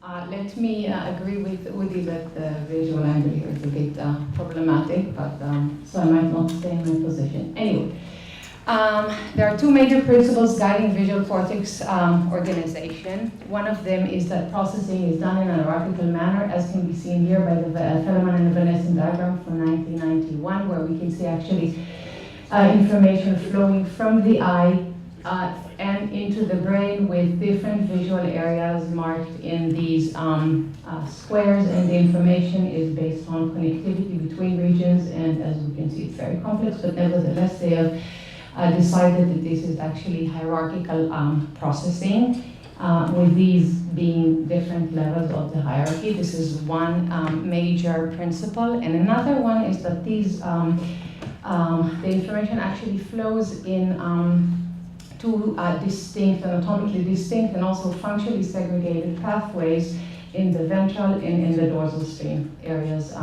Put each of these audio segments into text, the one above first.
Let me agree with Udi that the visual angle here is a bit problematic, but so I might not stay in my position. Anyway, there are two major principles guiding visual cortex organization. One of them is that processing is done in an hierarchical manner, as can be seen here by the Telemann and Vanessa diagram from 1991, where we can see actually information flowing from the eye and into the brain with different visual areas marked in these squares, and the information is based on connectivity between regions, and as we can see it's very complex, but nevertheless they have decided that this is actually hierarchical processing, with these being different levels of the hierarchy. This is one major principle, and another one is that these the information actually flows in two distinct, anatomically distinct, and also functionally segregated pathways in the ventral and in the dorsal stream areas,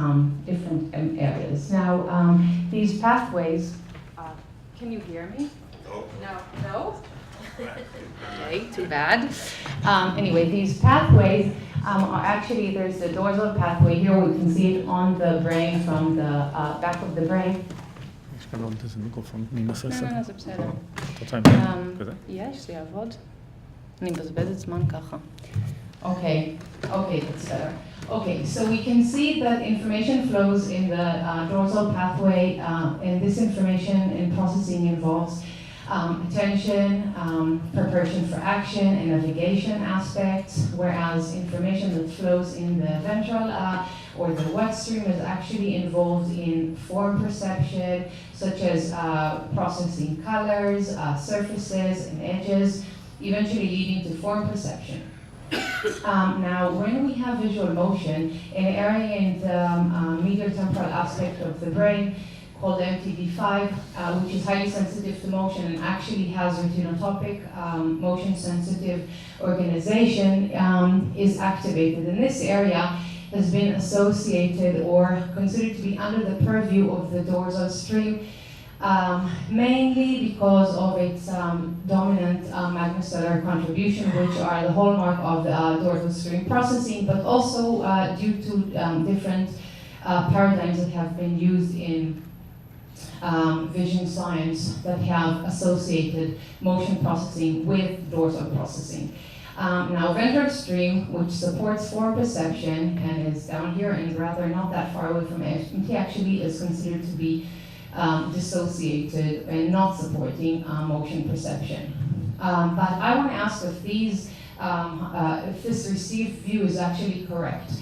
different areas. Now, these pathways, can you hear me? No. No? Okay, too bad. Anyway, these pathways are actually, there's the dorsal pathway here. We can see it on the brain from the back of the brain. לא עוד איזה מיקרופון, אני אנסה לסדר. לא, זה בסדר. את רוצה עם כזה? יש, זה יעבוד. אני מבזבזת זמן ככה. Okay, that's better. Okay, so we can see that information flows in the dorsal pathway, and this information and processing involves attention, preparation for action, and navigation aspects, whereas information that flows in the ventral or the wet stream is actually involved in form perception, such as processing colors, surfaces, and edges, eventually leading to form perception. Now, when we have visual motion, an area in the medial temporal aspect of the brain called MTD5, which is highly sensitive to motion and actually has retinotopic motion-sensitive organization, is activated. And this area has been associated or considered to be under the purview of the dorsal stream, mainly because of its dominant magnostellar contribution, which are the hallmark of the dorsal stream processing, but also due to different paradigms that have been used in vision science that have associated motion processing with dorsal processing. Now, ventral stream, which supports form perception and is down here and rather not that far away from HMT, actually is considered to be dissociated and not supporting motion perception. But I want to ask if if this received view is actually correct.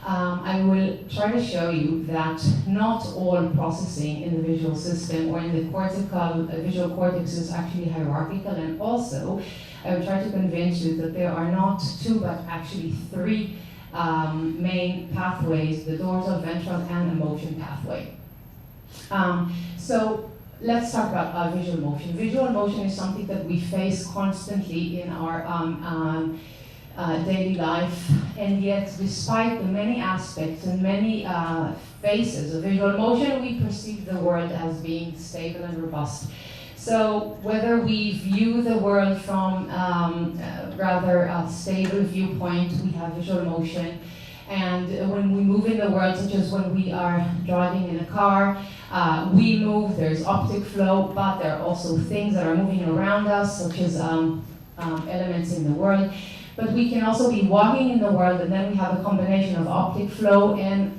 I will try to show you that not all processing in the visual system or in the cortical visual cortex is actually hierarchical, and also I will try to convince you that there are not two but actually three main pathways: the dorsal, ventral, and the motion pathway. So let's talk about visual motion. Visual motion is something that we face constantly in our daily life, and yet despite the many aspects and many phases of visual motion, we perceive the world as being stable and robust. So whether we view the world from rather a stable viewpoint, we have visual motion. And when we move in the world, such as when we are driving in a car, we move, there's optic flow, but there are also things that are moving around us, such as elements in the world. But we can also be walking in the world, and then we have a combination of optic flow and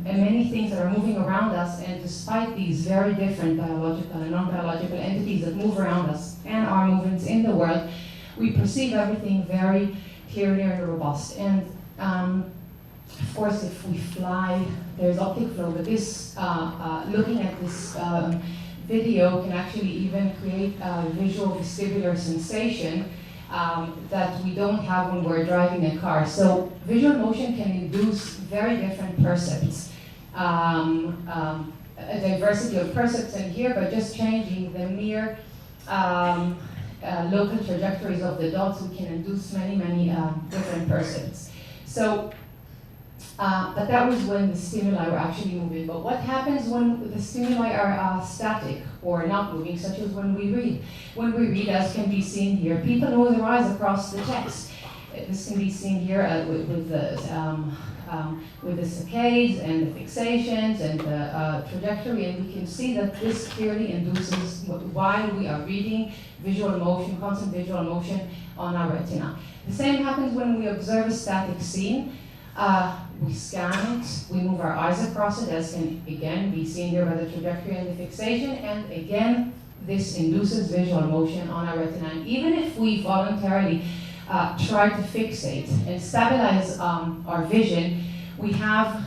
many things that are moving around us. And despite these very different biological and non-biological entities that move around us and our movements in the world, we perceive everything very clearly and robust. And of course, if we fly, there's optic flow, but this, looking at this video can actually even create a visual vestibular sensation that we don't have when we're driving a car. So visual motion can induce very different percepts, a diversity of percepts in here, but just changing the mere local trajectories of the dots, we can induce many, many different percepts. So, but that was when the stimuli were actually moving. But what happens when the stimuli are static or not moving, such as when we read? When we read, as can be seen here, people move their eyes across the text. This can be seen here with the saccades and the fixations and the trajectory, and we can see that this clearly induces while we are reading visual motion, constant visual motion on our retina. The same happens when we observe a static scene. We scan it, we move our eyes across it, as can again be seen here by the trajectory and the fixation, and again, this induces visual motion on our retina. And even if we voluntarily try to fixate and stabilize our vision, we have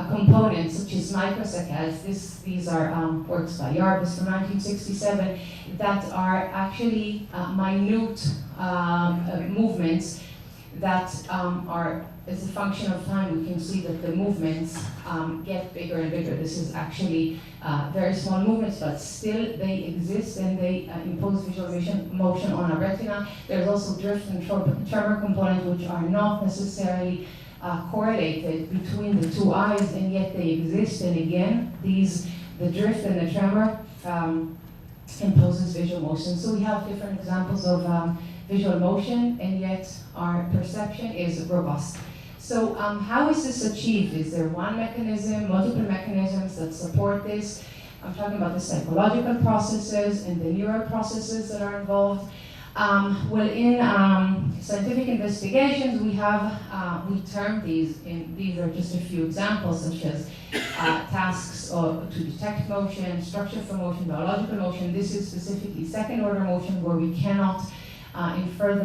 components such as microsaccades. These are works by Yarbus from 1967 that are actually minute movements that are, as a function of time, we can see that the movements get bigger and bigger. This is actually very small movements, but still they exist and they impose visual motion on our retina. There's also drift and tremor component, which are not necessarily correlated between the two eyes, and yet they exist. And again, the drift and the tremor imposes visual motion. So we have different examples of visual motion, and yet our perception is robust. So how is this achieved? Is there one mechanism, multiple mechanisms that support this? I'm talking about the psychological processes and the neural processes that are involved. Well, in scientific investigations, we term these are just a few examples, such as tasks to detect motion, structure for motion, biological motion. This is specifically second-order motion, where we cannot infer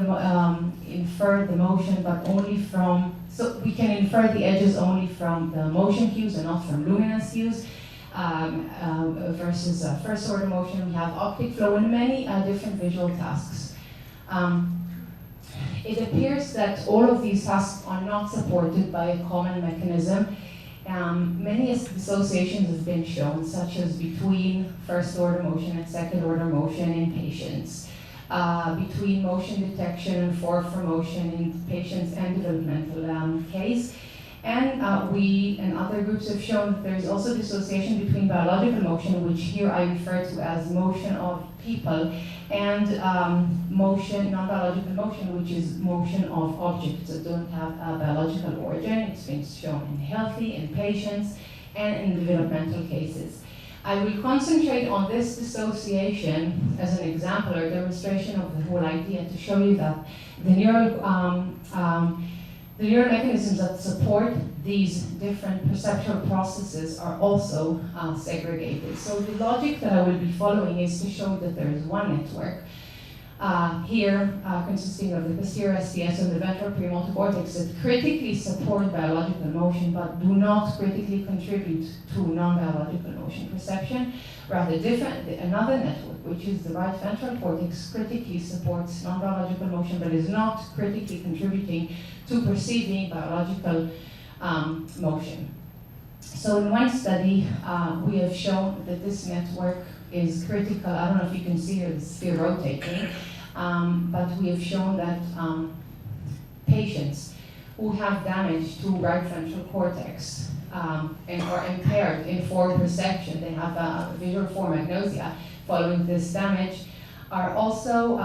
the motion, but only from, so we can infer the edges only from the motion cues and not from luminance cues. Versus first-order motion, we have optic flow and many different visual tasks. It appears that all of these tasks are not supported by a common mechanism. Many associations have been shown, such as between first-order motion and second-order motion in patients, between motion detection and forward for motion in patients and developmental case. And we and other groups have shown that there is also dissociation between biological motion, which here I refer to as motion of people, and motion, non-biological motion, which is motion of objects that don't have a biological origin. It's been shown in healthy, in patients, and in developmental cases. I will concentrate on this dissociation as an example or demonstration of the whole idea to show you that the neural mechanisms that support these different perceptual processes are also segregated. So the logic that I will be following is to show that there is one network here consisting of the posterior STS and the ventral premotor cortex that critically support biological motion but do not critically contribute to non-biological motion perception. Rather another network, which is the right ventral cortex, critically supports non-biological motion but is not critically contributing to perceiving biological motion. So in one study, we have shown that this network is critical. I don't know if you can see the sphere rotating, but we have shown that patients who have damage to right ventral cortex and are impaired in forward perception, they have a visual form agnosia following this damage, are also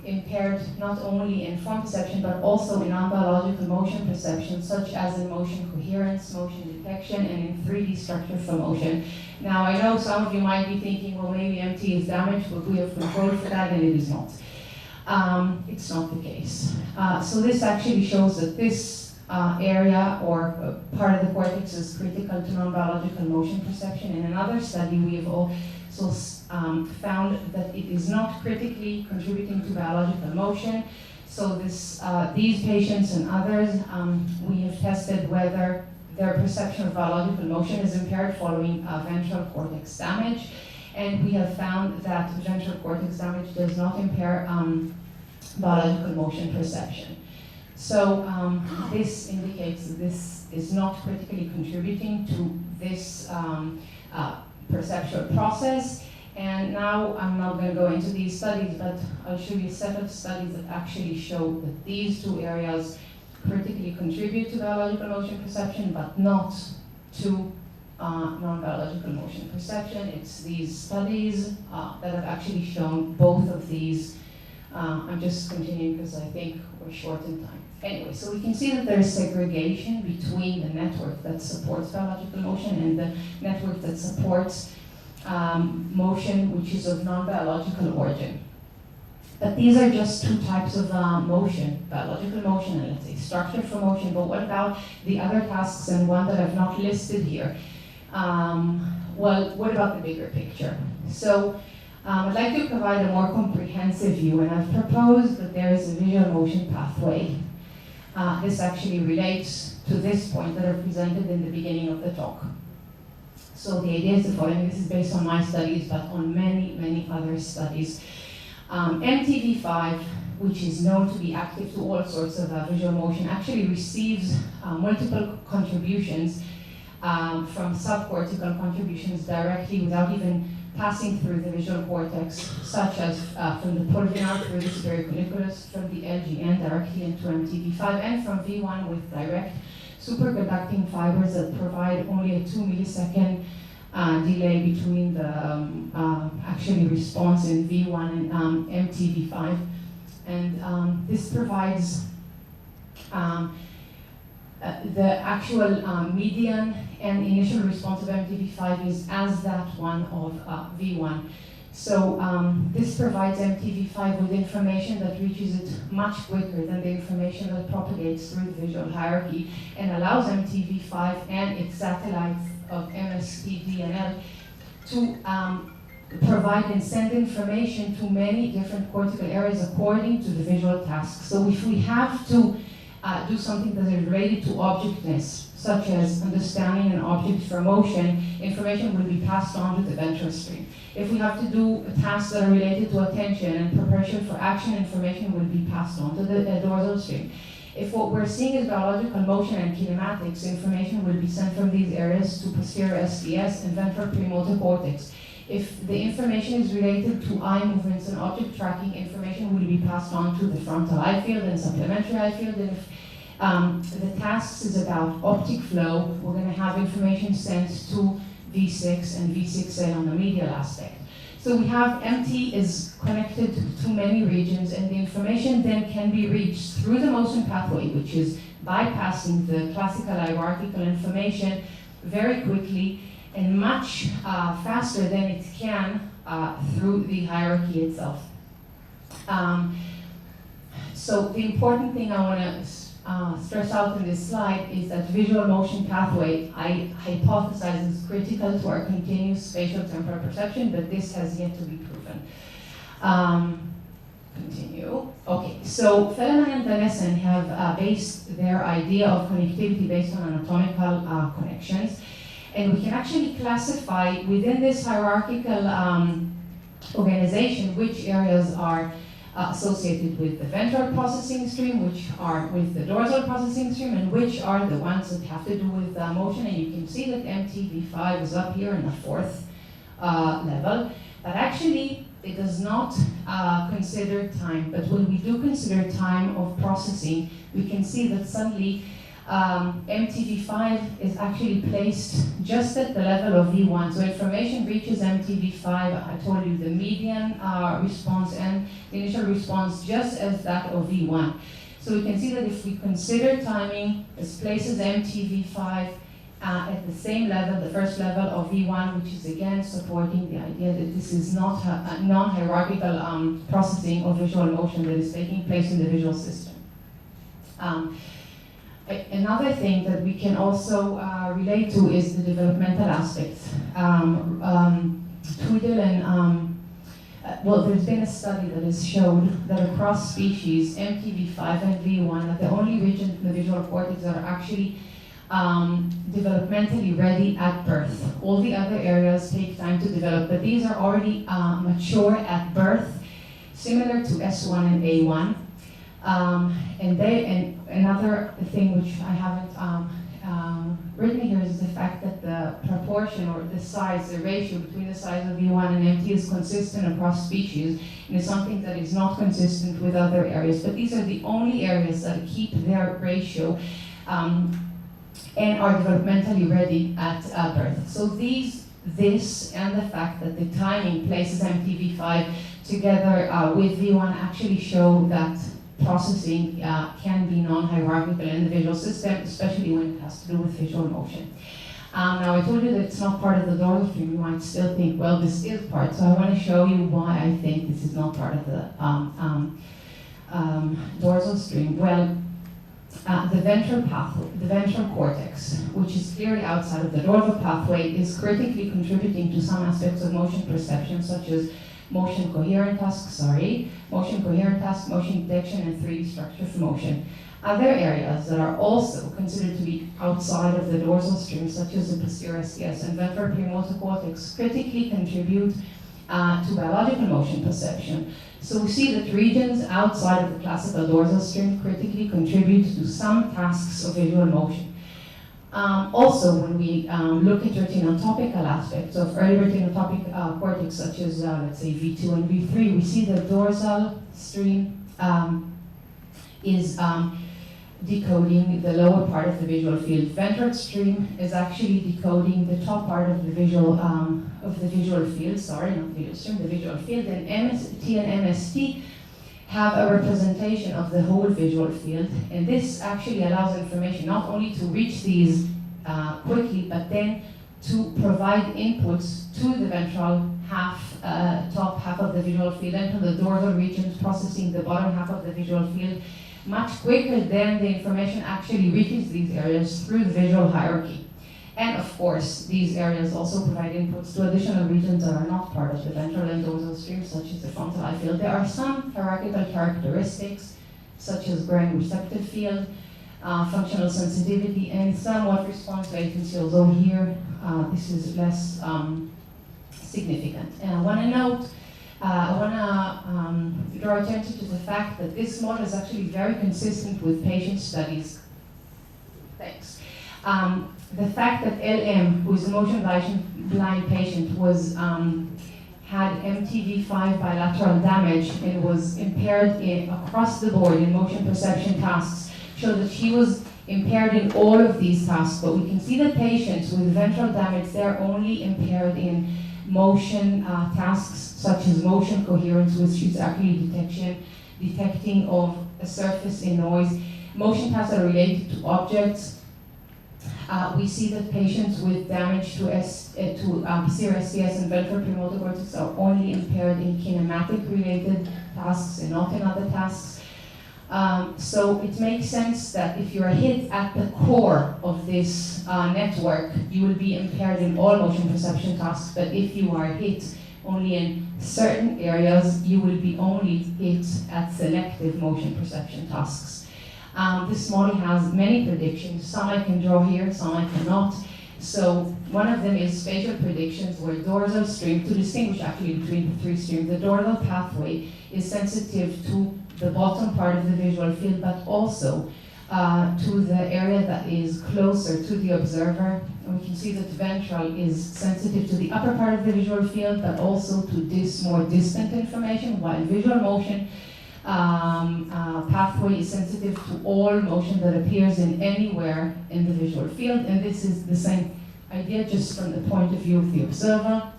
impaired not only in form perception but also in non-biological motion perception, such as in motion coherence, motion detection, and in 3D structure for motion. Now I know some of you might be thinking, well, maybe MT is damaged, but we have control for that, and it is not. It's not the case. So this actually shows that this area or part of the cortex is critical to non-biological motion perception. In another study, we have also found that it is not critically contributing to biological motion. So these patients and others, we have tested whether their perception of biological motion is impaired following ventral cortex damage. And we have found that ventral cortex damage does not impair biological motion perception. So this indicates that this is not critically contributing to this perceptual process. And now I'm not going to go into these studies, but I'll show you a set of studies that actually show that these two areas critically contribute to biological motion perception, but not to non-biological motion perception. It's these studies that have actually shown both of these I'm just continuing because I think we're short in time. Anyway, so we can see that there's segregation between the network that supports biological motion and the network that supports motion which is of non-biological origin. But these are just two types of motion, biological motion and let's say structure for motion, but what about the other tasks and one that I've not listed here? Well, what about the bigger picture? So I'd like to provide a more comprehensive view, and I've proposed that there is a visual motion pathway. This actually relates to this point that I presented in the beginning of the talk. So the idea is the following. This is based on my studies, but on many, many other studies. MTV5, which is known to be active to all sorts of visual motion, actually receives multiple contributions from subcortical contributions directly without even passing through the visual cortex, such as from the pulvinar through the superior from the LGN directly into MTV5, and from V1 with direct superconducting fibers that provide only a 2 millisecond delay between the actually response in V1 and MTV5. And this provides the actual median and initial response of MTV5 is as that one of V1. So this provides MTV5 with information that reaches it much quicker than the information that propagates through the visual hierarchy and allows MTV5 and its satellites of MST, DNL to provide and send information to many different cortical areas according to the visual task. So if we have to do something that is related to objectness, such as understanding an object for motion, information will be passed on to the ventral stream. If we have to do tasks that are related to attention and preparation for action, information will be passed on to the dorsal stream. If what we're seeing is biological motion and kinematics, information will be sent from these areas to posterior SDS and ventral premotor cortex. If the information is related to eye movements and object tracking, information will be passed on to the frontal eye field and supplementary eye field. And if the tasks is about optic flow, we're going to have information sent to V6 and V6A on the medial aspect. So we have MT is connected to many regions, and the information then can be reached through the motion pathway, which is bypassing the classical hierarchical information very quickly and much faster than it can through the hierarchy itself. So the important thing I want to stress out in this slide is that visual motion pathway, I hypothesize, is critical to our continuous spatial temporal perception, but this has yet to be proven. Continue. Okay, so Fellman and Danessen have based their idea of connectivity based on anatomical connections. And we can actually classify within this hierarchical organization which areas are associated with the ventral processing stream, which are with the dorsal processing stream, and which are the ones that have to do with motion. And you can see that MTV5 is up here in the fourth level. But actually, it does not consider time. But when we do consider time of processing, we can see that suddenly MTV5 is actually placed just at the level of V1. So information reaches MTV5, I told you the median response and the initial response just as that of V1. So we can see that if we consider timing, this places MTV5 at the same level, the first level of V1, which is again supporting the idea that this is not a non-hierarchical processing of visual motion that is taking place in the visual system. Another thing that we can also relate to is the developmental aspects. Tweedle and, well, there's been a study that has showed that across species, MTV5 and V1 are the only regions in the visual cortex that are actually developmentally ready at birth. All the other areas take time to develop, but these are already mature at birth, similar to S1 and A1. And another thing which I haven't written here is the fact that the proportion or the size, the ratio between the size of V1 and MT is consistent across species, and it's something that is not consistent with other areas. But these are the only areas that keep their ratio and are developmentally ready at birth. So this and the fact that the timing places MTV5 together with V1 actually show that processing can be non-hierarchical in the visual system, especially when it has to do with visual motion. Now I told you that it's not part of the dorsal stream. You might still think, well, this is part. So I want to show you why I think this is not part of the dorsal stream. Well, the ventral pathway, the ventral cortex, which is clearly outside of the dorsal pathway, is critically contributing to some aspects of motion perception, such as motion coherent tasks, motion detection, and 3D structure for motion. Other areas that are also considered to be outside of the dorsal stream, such as the posterior SCS and ventral premotor cortex, critically contribute to biological motion perception. So we see that regions outside of the classical dorsal stream critically contribute to some tasks of visual motion. Also, when we look at retinotopical aspects of early retinotopic cortex, such as, let's say, V2 and V3, we see the dorsal stream is decoding the lower part of the visual field. Ventral stream is actually decoding the top part of the visual field, sorry, not the visual stream, the visual field, and MST and MST have a representation of the whole visual field, and this actually allows information not only to reach these quickly, but then to provide inputs to the ventral half, top half of the visual field, and to the dorsal regions processing the bottom half of the visual field much quicker than the information actually reaches these areas through the visual hierarchy. And of course, these areas also provide inputs to additional regions that are not part of the ventral and dorsal streams, such as the frontal eye field. There are some hierarchical characteristics, such as growing receptive field, functional sensitivity, and somewhat response latency, although here this is less significant. And I want to note, I want to draw attention to the fact that this model is actually very consistent with patient studies. Thanks. The fact that LM, who is a motion blind patient, was had MTV5 bilateral damage and was impaired across the board in motion perception tasks, showed that she was impaired in all of these tasks. But we can see that patients with ventral damage, they're only impaired in motion tasks such as motion coherence, which is actually detecting of a surface in noise. Motion tasks are related to objects. We see that patients with damage to posterior SCS and ventral premotor cortex are only impaired in kinematic-related tasks and not in other tasks. So it makes sense that if you're hit at the core of this network, you will be impaired in all motion perception tasks, but if you are hit only in certain areas, you will be only hit at selective motion perception tasks. This model has many predictions. Some I can draw here, some I cannot. So one of them is spatial predictions, where dorsal stream, to distinguish actually between the three streams, the dorsal pathway is sensitive to the bottom part of the visual field, but also to the area that is closer to the observer. And we can see that ventral is sensitive to the upper part of the visual field, but also to this more distant information, while visual motion pathway is sensitive to all motion that appears in anywhere in the visual field. And this is the same idea, just from the point of view of the observer.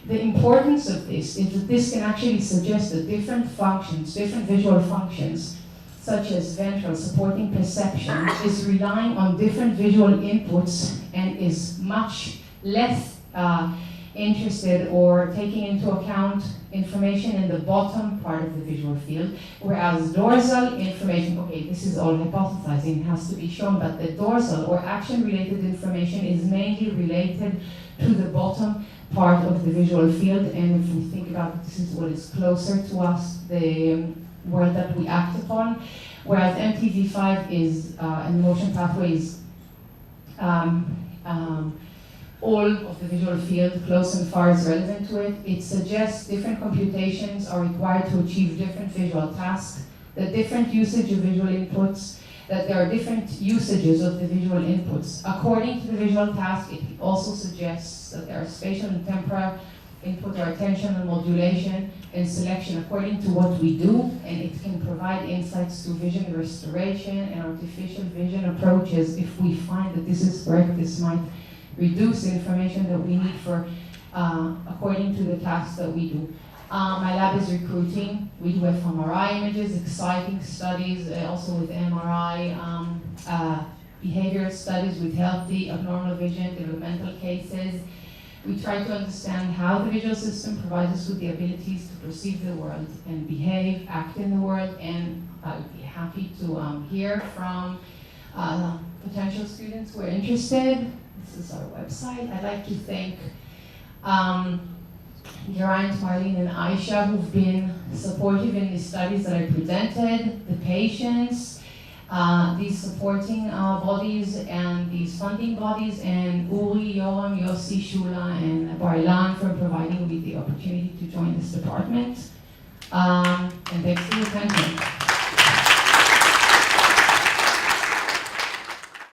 The importance of this is that this can actually suggest that different functions, different visual functions, such as ventral supporting perception, is relying on different visual inputs and is much less interested or taking into account information in the bottom part of the visual field, whereas dorsal information, okay, this is all hypothesizing, it has to be shown, but the dorsal or action-related information is mainly related to the bottom part of the visual field. And if we think about it, this is what is closer to us, the world that we act upon, whereas MTV5 is, and motion pathways, all of the visual field, close and far, is relevant to it. It suggests different computations are required to achieve different visual tasks, the different usage of visual inputs, that there are different usages of the visual inputs. According to the visual task, it also suggests that there are spatial and temporal input or attention and modulation and selection according to what we do, and it can provide insights to vision restoration and artificial vision approaches. If we find that this is correct, this might reduce the information that we need for according to the tasks that we do. My lab is recruiting. We do fMRI images, exciting studies, also with MRI, behavioral studies with healthy, abnormal vision, developmental cases. We try to understand how the visual system provides us with the abilities to perceive the world and behave, act in the world, and I would be happy to hear from potential students who are interested. This is our website. I'd like to thank Geraint, Marlene, and Aisha, who've been supportive in the studies that I presented, the patients, these supporting bodies and these funding bodies, and Uri, Yoram, Yossi, Shula, and Bar-Ilan for providing me the opportunity to join this department. And thanks for your attention.